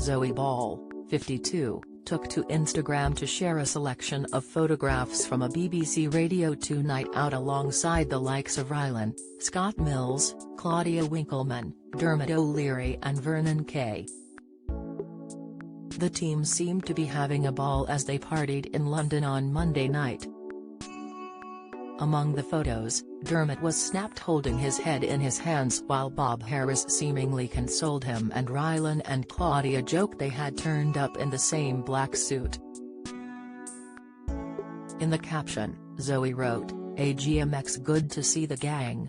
Zoe Ball, 52, took to Instagram to share a selection of photographs from a BBC Radio 2 night out alongside the likes of Rylan, Scott Mills, Claudia Winkleman, Dermot O'Leary and Vernon Kay. The team seemed to be having a ball as they partied in London on Monday night. Among the photos, Dermot was snapped holding his head in his hands while Bob Harris seemingly consoled him, and Rylan and Claudia joked they had turned up in the same black suit. In the caption, Zoe wrote, "AGMX good to see the gang."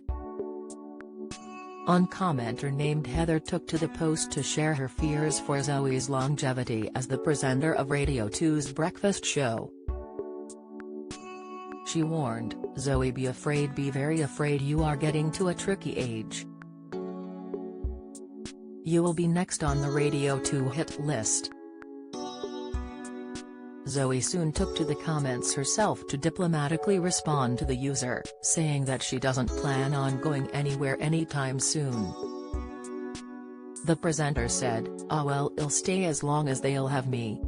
On commenter named Heather took to the post to share her fears for Zoe's longevity as the presenter of Radio 2's breakfast show. She warned, "Zoe, be afraid, be very afraid, you are getting to a tricky age. You will be next on the Radio 2 hit list." Zoe soon took to the comments herself to diplomatically respond to the user, saying that she doesn't plan on going anywhere anytime soon. The presenter said, "Ah well, I'll stay as long as they'll have me.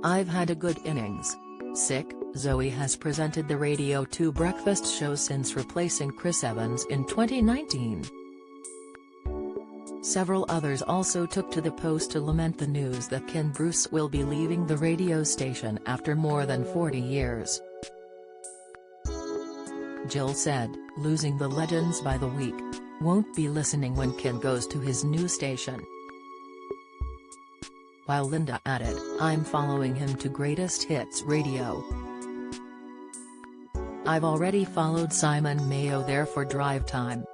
I've had a good innings." Sick, Zoe has presented the Radio 2 breakfast show since replacing Chris Evans in 2019. Several others also took to the post to lament the news that Ken Bruce will be leaving the radio station after more than 40 years. Jill said, "Losing the legends by the week. Won't be listening when Ken goes to his new station." While Linda added, "I'm following him to Greatest Hits Radio. I've already followed Simon Mayo there for drive time."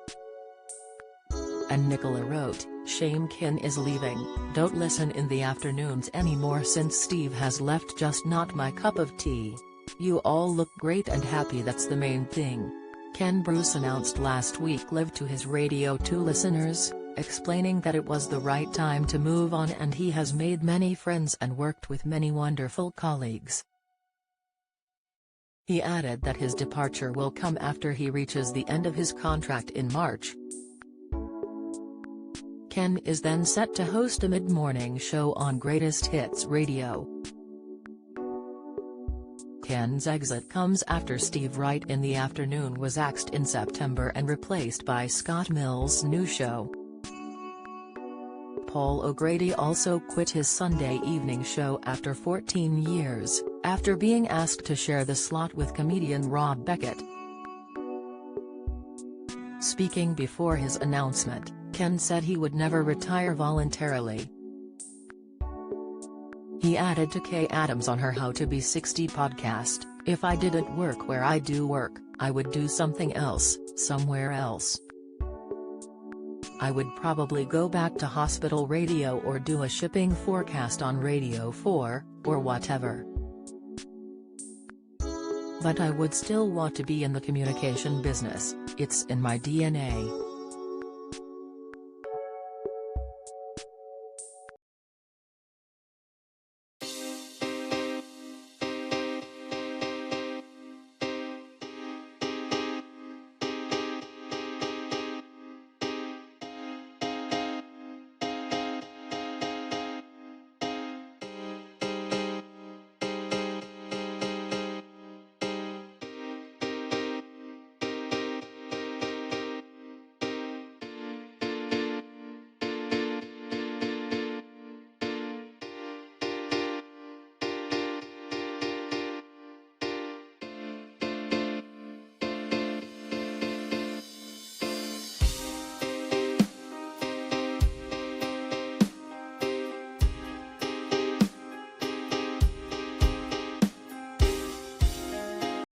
And Nicola wrote, "Shame Ken is leaving, don't listen in the afternoons anymore since Steve has left, just not my cup of tea. You all look great and happy, that's the main thing." Ken Bruce announced last week live to his Radio 2 listeners, explaining that it was the right time to move on and he has made many friends and worked with many wonderful colleagues. He added that his departure will come after he reaches the end of his contract in March. Ken is then set to host a mid-morning show on Greatest Hits Radio. Ken's exit comes after Steve Wright in the afternoon was axed in September and replaced by Scott Mills' new show. Paul O'Grady also quit his Sunday evening show after 14 years, after being asked to share the slot with comedian Rob Beckett. Speaking before his announcement, Ken said he would never retire voluntarily. He added to Kay Adams on her How to Be 60 podcast, "If I didn't work where I do work, I would do something else, somewhere else. I would probably go back to hospital radio or do a shipping forecast on Radio 4, or whatever. But I would still want to be in the communication business, it's in my DNA."